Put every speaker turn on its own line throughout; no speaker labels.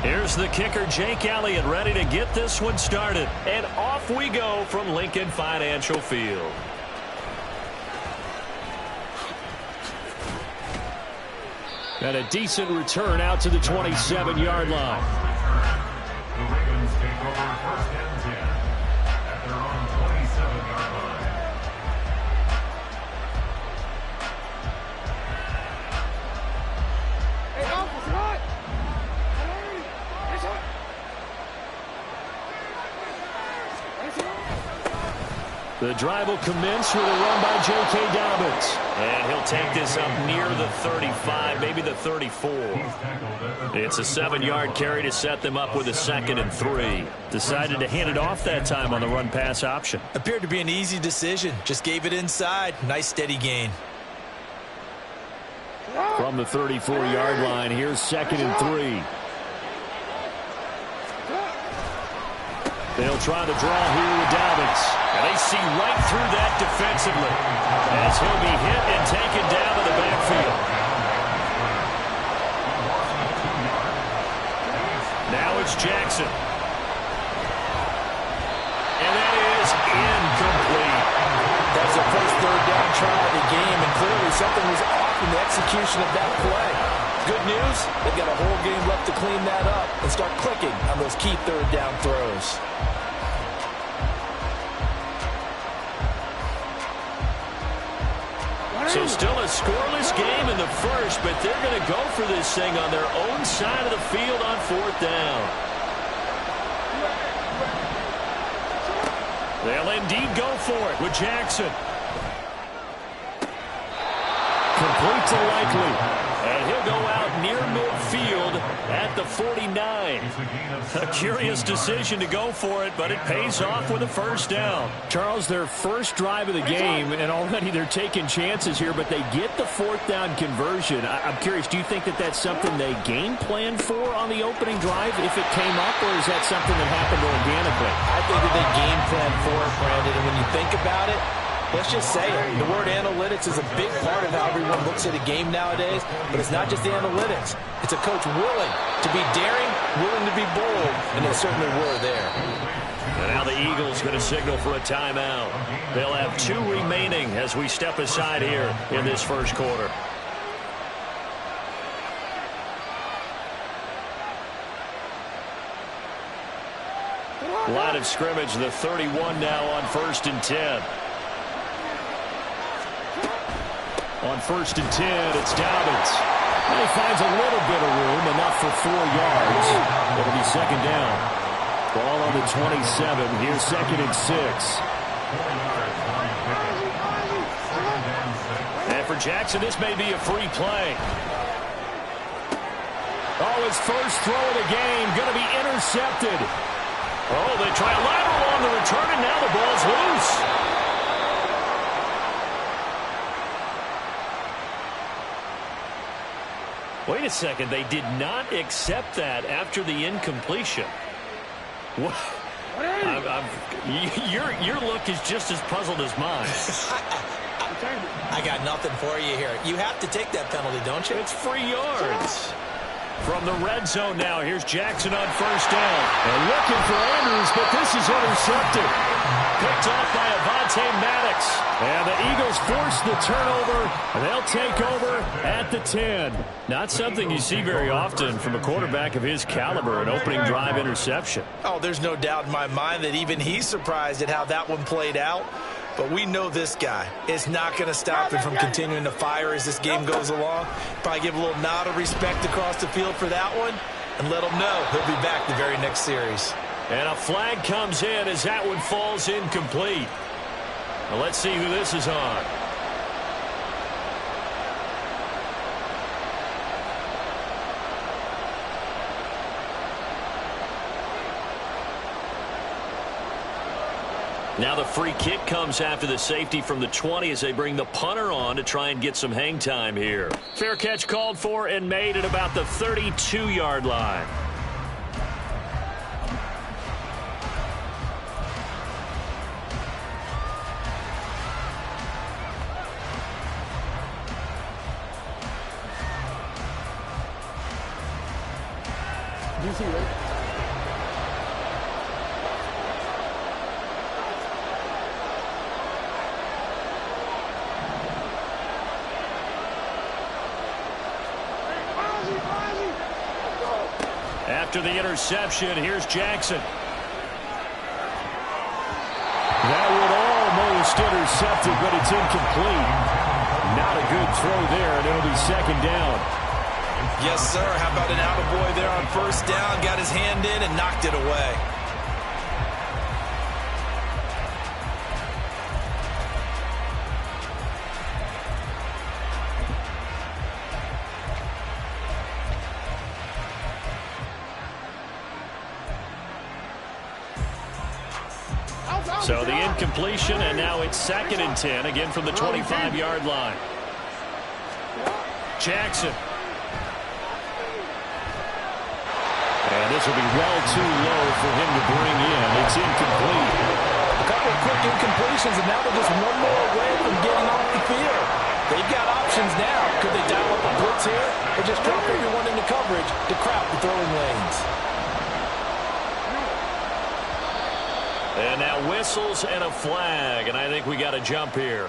Here's the kicker, Jake Elliott, ready to get this one started. And off we go from Lincoln Financial Field. And a decent return out to the 27-yard line.
The Ravens take over 1st and 10 at their own 27-yard line.
The drive will commence with a run by J.K. Dobbins. And he'll take this up near the 35, maybe the 34. It's a 7-yard carry to set them up with a 2nd and 3. Decided to hand it off that time on the run-pass option.
Appeared to be an easy decision. Just gave it inside. Nice steady gain.
From the 34-yard line, here's 2nd and 3. They'll try to draw here with Dobbins. And they see right through that defensively as he'll be hit and taken down to the backfield. Now it's Jackson. And that is incomplete.
That's the first third down try of the game, and clearly something was off in the execution of that play. Good news, they've got a whole game left to clean that up and start clicking on those key third down throws.
So still a scoreless game in the first, but they're going to go for this thing on their own side of the field on 4th down. They'll indeed go for it with Jackson. Complete to Likely. And he'll go out near midfield at the 49. A curious decision to go for it, but it pays off with a 1st down. Charles, their first drive of the game, and already they're taking chances here, but they get the 4th down conversion. I'm curious, do you think that that's something they game planned for on the opening drive if it came up, or is that something that happened organically?
I think that they game planned for it, Brandon, and when you think about it, let's just say it. The word analytics is a big part of how everyone looks at a game nowadays, but it's not just the analytics. It's a coach willing to be daring, willing to be bold, and they certainly were there.
And now the Eagles going to signal for a timeout. They'll have 2 remaining as we step aside here in this first quarter. Line of scrimmage, the 31 now on 1st and 10. On 1st and 10, it's Dobbins. And he finds a little bit of room, enough for 4 yards. It'll be 2nd down. Ball on the 27. Here's 2nd and 6. And for Jackson, this may be a free play. Oh, his first throw of the game going to be intercepted. Oh, they try a lateral on the return, and now the ball's loose. Wait a second, they did not accept that after the incompletion. What? Your look is just as puzzled as mine.
I got nothing for you here. You have to take that penalty, don't you?
It's free yards. From the red zone now, here's Jackson on 1st down. And looking for Andrews, but this is intercepted. Picked off by Avonte Maddox. And the Eagles force the turnover, and they'll take over at the 10. Not something you see very often from a quarterback of his caliber, an opening drive interception.
Oh, there's no doubt in my mind that even he's surprised at how that one played out. But we know this guy is not going to stop him from continuing to fire as this game goes along. Probably give a little nod of respect across the field for that one and let him know he'll be back the very next series.
And a flag comes in as that one falls incomplete. Well, let's see who this is on. Now the free kick comes after the safety from the 20 as they bring the punter on to try and get some hang time here. Fair catch called for and made at about the 32-yard line. After the interception, here's Jackson. That would almost intercepted, but it's incomplete. Not a good throw there, and it'll be second down.
Yes, sir. How about an attaboy there on first down? Got his hand in and knocked it away.
So the incompletion, and now it's 2nd and 10, again from the 25-yard line. Jackson. And this will be well too low for him to bring in. It's incomplete.
A couple of quick incompletions, and now they're just one more away from getting off the field. They've got options now. Could they dial up a blitz here, or just drop everyone into coverage to crowd the throwing lanes?
And now whistles and a flag, and I think we got a jump here.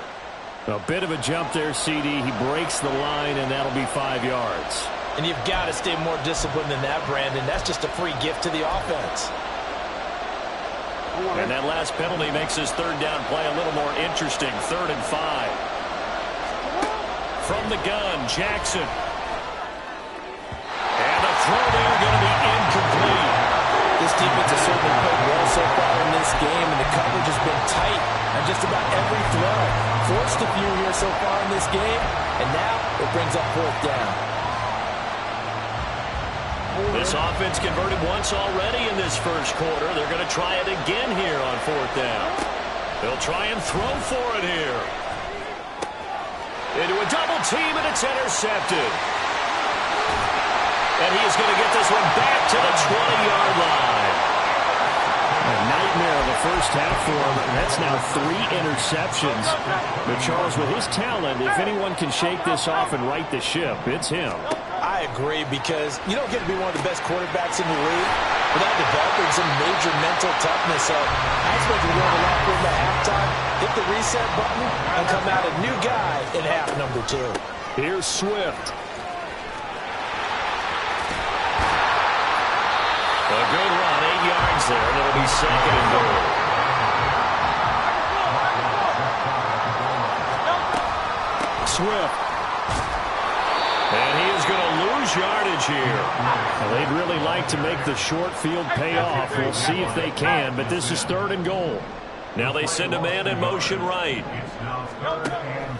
A bit of a jump there, CD. He breaks the line, and that'll be 5 yards.
And you've got to stay more disciplined than that, Brandon. That's just a free gift to the offense.
And that last penalty makes this third down play a little more interesting. 3rd and 5. From the gun, Jackson. And the throw there going to be incomplete.
This defense has certainly played well so far in this game, and the coverage has been tight on just about every throw. Forced a few here so far in this game, and now it brings up 4th down.
This offense converted once already in this first quarter. They're going to try it again here on 4th down. They'll try and throw for it here. Into a double team, and it's intercepted. And he is going to get this one back to the 20-yard line. A nightmare of the first half for him. That's now 3 interceptions. But Charles, with his talent, if anyone can shake this off and right the ship, it's him.
I agree, because you don't get to be one of the best quarterbacks in the league without developing some major mental toughness. So I expect to go in the locker room at halftime, hit the reset button, and come out a new guy in half number 2.
Here's Swift. A good run, 8 yards there, and it'll be 2nd and goal. Swift. And he is going to lose yardage here. Well, they'd really like to make the short field pay off. We'll see if they can, but this is 3rd and goal. Now they send a man in motion right.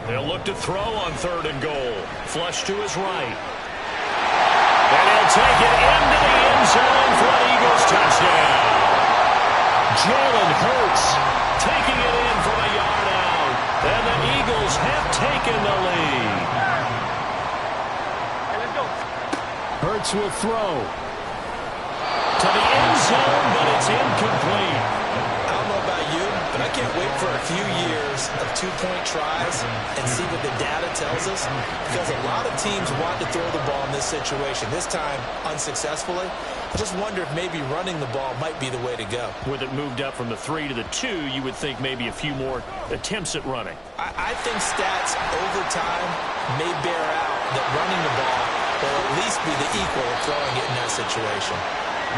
They'll look to throw on 3rd and goal. Flush to his right. And he'll take it into the end zone for an Eagles touchdown. Jalen Hurts taking it in from a yard out. And the Eagles have taken the lead. Hurts will throw to the end zone, but it's incomplete.
I don't know about you, but I can't wait for a few years of 2-point tries and see what the data tells us, because a lot of teams want to throw the ball in this situation. This time, unsuccessfully. I just wonder if maybe running the ball might be the way to go.
With it moved up from the 3 to the 2, you would think maybe a few more attempts at running.
I think stats over time may bear out that running the ball will at least be the equal of throwing it in that situation.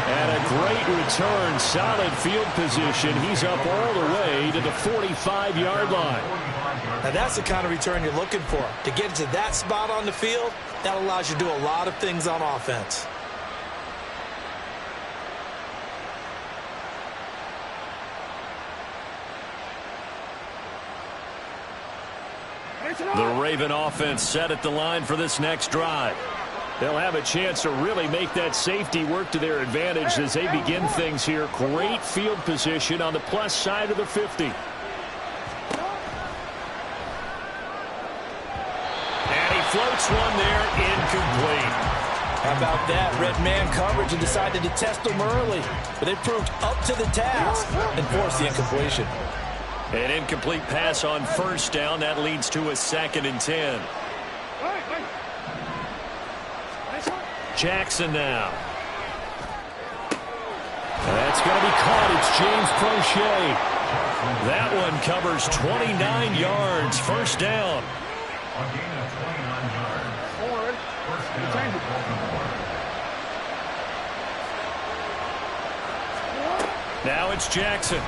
And a great return, solid field position. He's up all the way to the 45-yard line.
Now that's the kind of return you're looking for. To get to that spot on the field, that allows you to do a lot of things on offense.
The Raven offense set at the line for this next drive. They'll have a chance to really make that safety work to their advantage as they begin things here. Great field position on the plus side of the 50. And he floats one there, incomplete.
How about that? Red man coverage and decided to test them early. But they proved up to the task and forced the incompletion.
An incomplete pass on 1st down. That leads to a 2nd and 10. Jackson now. That's going to be caught. It's James Prochet. That one covers 29 yards. First down.
A gain of 29 yards. First down.
Now it's Jackson.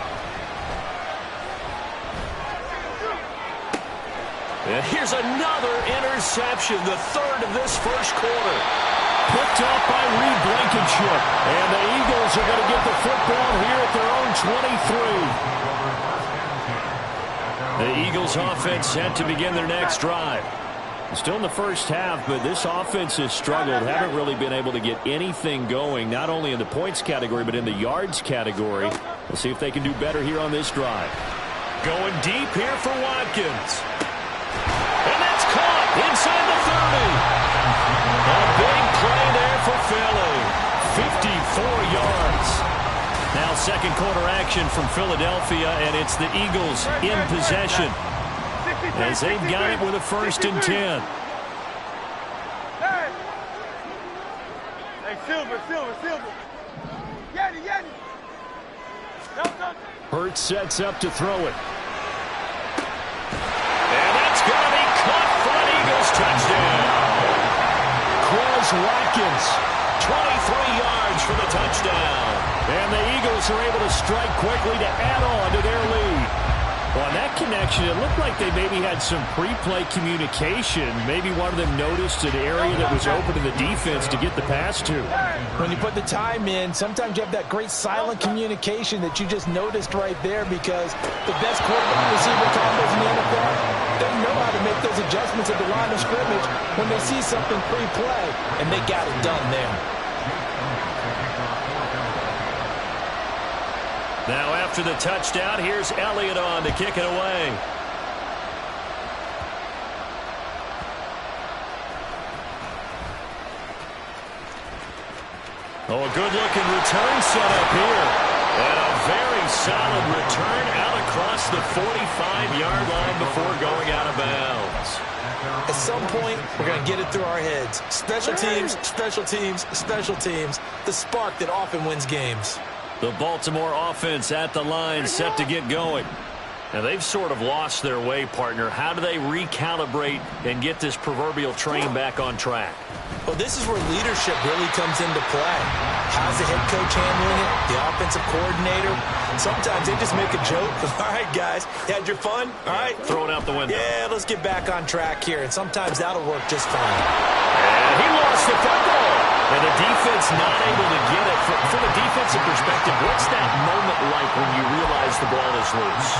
And here's another interception, the third of this first quarter. Picked up by Reed Blankenship. And the Eagles are going to get the football here at their own 23. The Eagles offense set to begin their next drive. Still in the first half, but this offense has struggled. Haven't really been able to get anything going, not only in the points category, but in the yards category. We'll see if they can do better here on this drive. Going deep here for Watkins. And that's caught inside the 30. A big play there for Philly. 54 yards. Now second quarter action from Philadelphia, and it's the Eagles in possession, as they've got it with a 1st and 10.
Hey, Silver. Yeti.
Hurts sets up to throw it. And that's going to be caught for an Eagles touchdown. Quez Watkins, 23 yards for the touchdown. And the Eagles are able to strike quickly to add on to their lead. Well, on that connection, it looked like they maybe had some pre-play communication. Maybe one of them noticed an area that was open to the defense to get the pass to.
When you put the time in, sometimes you have that great silent communication that you just noticed right there, because the best quarterback receiver combos in the NFL, they know how to make those adjustments at the line of scrimmage when they see something pre-play, and they got it done there.
Now after the touchdown, here's Elliott on to kick it away. Oh, a good-looking return set up here. And a very solid return out across the 45-yard line before going out of bounds.
At some point, we're going to get it through our heads. Special teams, special teams, special teams. The spark that often wins games.
The Baltimore offense at the line, set to get going. Now, they've sort of lost their way, partner. How do they recalibrate and get this proverbial train back on track?
Well, this is where leadership really comes into play. How's the head coach handling it? The offensive coordinator? Sometimes they just make a joke. All right, guys, you had your fun? All right.
Throw it out the window.
Yeah, let's get back on track here. And sometimes that'll work just fine.
And he lost the football. And the defense not able to get it. From a defensive perspective, what's that moment like when you realize the ball is loose?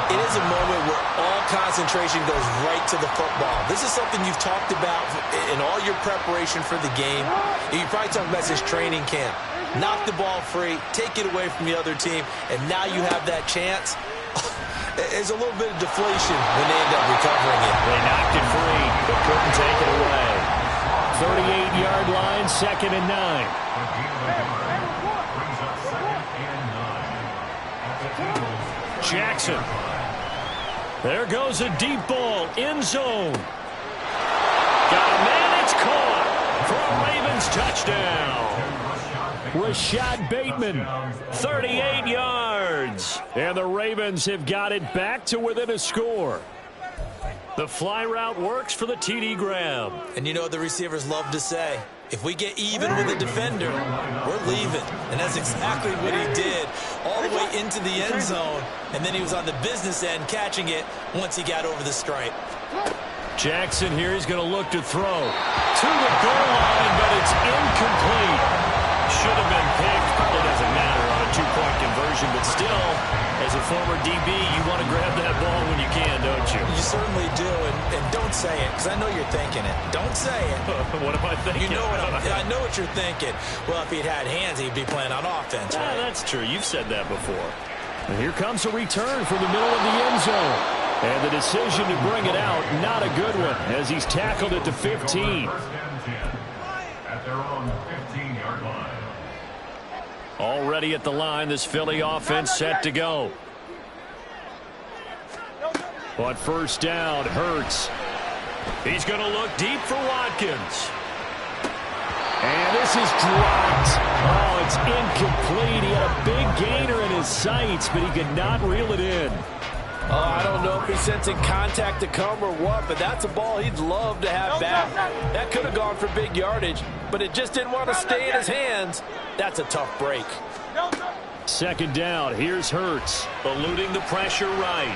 It is a moment where all concentration goes right to the football. This is something you've talked about in all your preparation for the game. You probably talked about this training camp. Knock the ball free, take it away from the other team, and now you have that chance. There's a little bit of deflation when they end up recovering it.
They knocked it free, but couldn't take it away. 38-yard line, 2nd and 9. Jackson. There goes a deep ball, end zone. Got a man, it's caught for a Ravens touchdown. Rashad Bateman, 38 yards. And the Ravens have got it back to within a score. The fly route works for the TD grab.
And you know what the receivers love to say? If we get even with the defender, we're leaving. And that's exactly what he did, all the way into the end zone. And then he was on the business end catching it once he got over the stripe.
Jackson here is going to look to throw to the goal line, but it's incomplete. Should have been picked. Probably doesn't matter on a two-point conversion, but still, as a former DB, you want to grab that ball when you can, don't you?
You certainly do, and don't say it, because I know you're thinking it. Don't say it.
What am I thinking?
You know I know what you're thinking. Well, if he'd had hands, he'd be playing on offense, right?
That's true. You've said that before. And here comes a return from the middle of the end zone. And the decision to bring it out, not a good one, as he's tackled at the 15.
At their own 15-yard line.
Already at the line, this Philly offense set to go. On first down, Hurts. He's going to look deep for Watkins. And this is dropped. Oh, it's incomplete. He had a big gainer in his sights, but he could not reel it in.
Oh, I don't know if he's sensing contact to come or what, but that's a ball he'd love to have back. That could have gone for big yardage, but it just didn't want to stay in his hands. That's a tough break.
Second down. Here's Hurts, eluding the pressure right.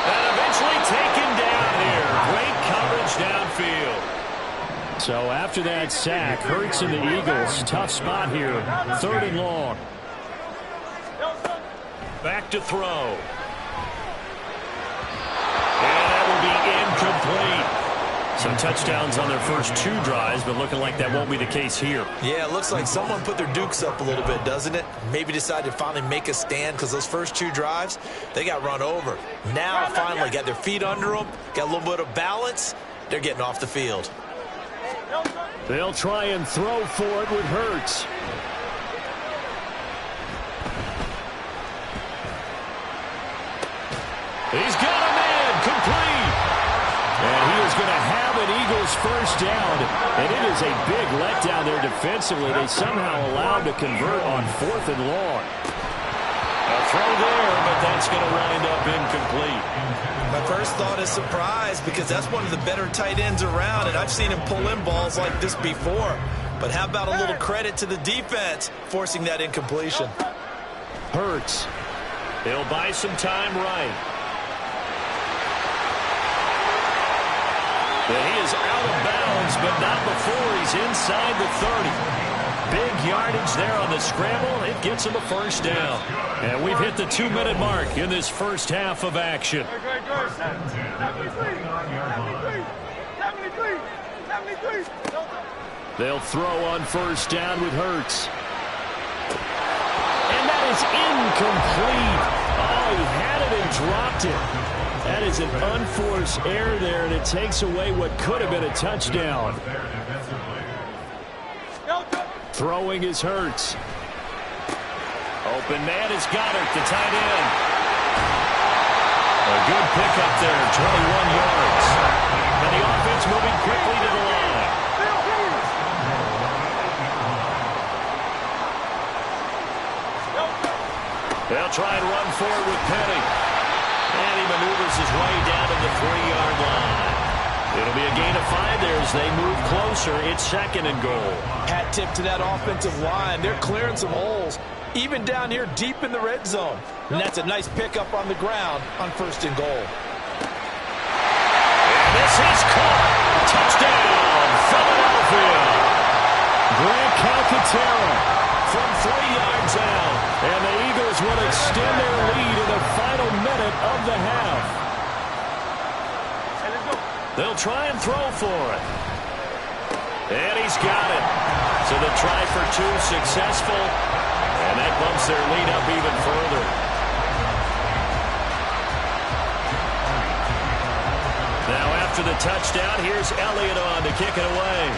And eventually taken down here. Great coverage downfield. So after that sack, Hurts and the Eagles, tough spot here. 3rd and long. Back to throw. And that will be incomplete. Some touchdowns on their first 2 drives, but looking like that won't be the case here.
Yeah, it looks like someone put their dukes up a little bit, doesn't it? Maybe decided to finally make a stand because those first 2 drives, they got run over. Now, finally, got their feet under them, got a little bit of balance. They're getting off the field.
They'll try and throw for it with Hurts. He's got a man, complete. And he is going to have an Eagles first down. And it is a big letdown there defensively. They somehow allowed to convert on 4th and long. A throw there, but that's going to wind up incomplete.
My first thought is surprise because that's one of the better tight ends around, and I've seen him pull in balls like this before. But how about a little credit to the defense forcing that incompletion?
Hurts. He'll buy some time right. And he is out of bounds, but not before he's inside the 30. Big yardage there on the scramble. It gets him a first down. And we've hit the 2-minute mark in this first half of action. They'll throw on first down with Hurts. And that is incomplete. Oh, he had it and dropped it. That is an unforced error there, and it takes away what could have been a touchdown. Throwing is Hurts. Open man is Goddard, the tight end. A good pickup there, 21 yards. And the offense moving quickly to the line. They'll try and run forward with Penny. And he maneuvers his way down to the 3-yard line. It'll be a gain of 5 there as they move closer. It's 2nd and goal.
Hat tip to that offensive line. They're clearing some holes, even down here deep in the red zone. And that's a nice pickup on the ground on 1st and goal.
And this is caught. Touchdown, Philadelphia. Grant Calcaterra from 3 yards out. And the Eagles will extend their lead in the final minute of the half. They'll try and throw for it. And he's got it. So the try for 2 successful. And that bumps their lead up even further. Now after the touchdown, here's Elliott on to kick it away.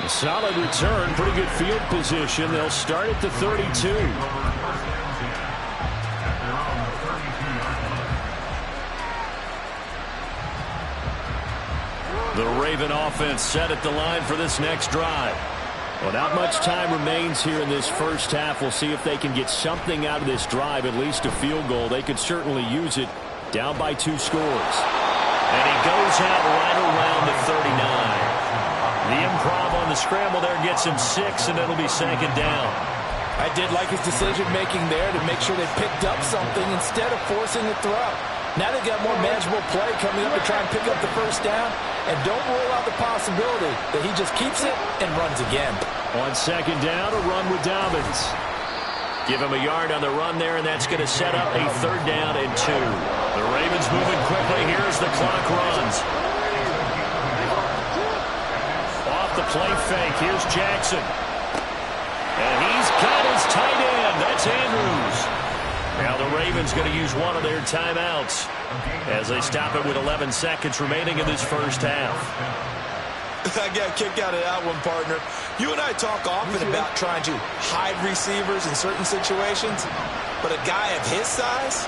Solid return, pretty good field position. They'll start at the 32. The Raven offense set at the line for this next drive. Well, not much time remains here in this first half. We'll see if they can get something out of this drive, at least a field goal. They could certainly use it, down by 2 scores. And he goes out right around the 39. The improv on the scramble there gets him 6, and it'll be 2nd down.
I did like his decision-making there to make sure they picked up something instead of forcing a throw. Now they've got more manageable play coming up to try and pick up the first down, and don't rule out the possibility that he just keeps it and runs again.
On 2nd down, a run with Dobbins. Give him a yard on the run there, and that's going to set up a 3rd down and 2. The Ravens moving quickly here as the clock runs. The play fake. Here's Jackson. And he's got his tight end. That's Andrews. Now the Ravens going to use one of their timeouts as they stop it with 11 seconds remaining in this first half.
I got a kick out of that one, partner. You and I talk often about trying to hide receivers in certain situations, but a guy of his size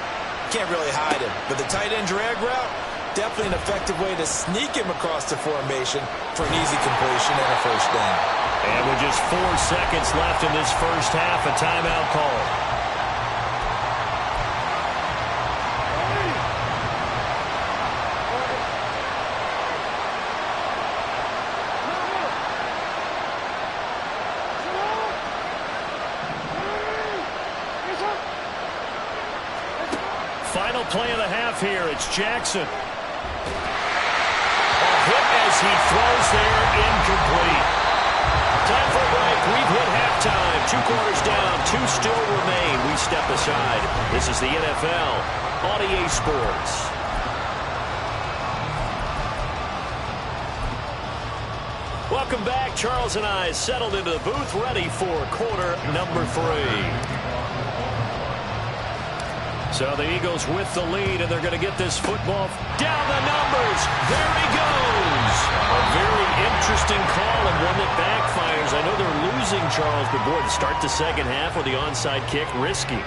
can't really hide him. But the tight end drag route, definitely an effective way to sneak him across the formation for an easy completion and a first down.
And with just 4 seconds left in this first half, a timeout call. Final play of the half here. It's Jackson. A hit as he throws there, incomplete. Time for a break. We've hit halftime. 2 quarters down, 2 still remain. We step aside. This is the NFL on EA Sports. Welcome back. Charles and I settled into the booth, ready for quarter number 3. So the Eagles with the lead, and they're going to get this football down the numbers. There he goes. A very interesting call and one that backfires. I know they're losing, Charles, but boy, to start the second half with the onside kick, risky.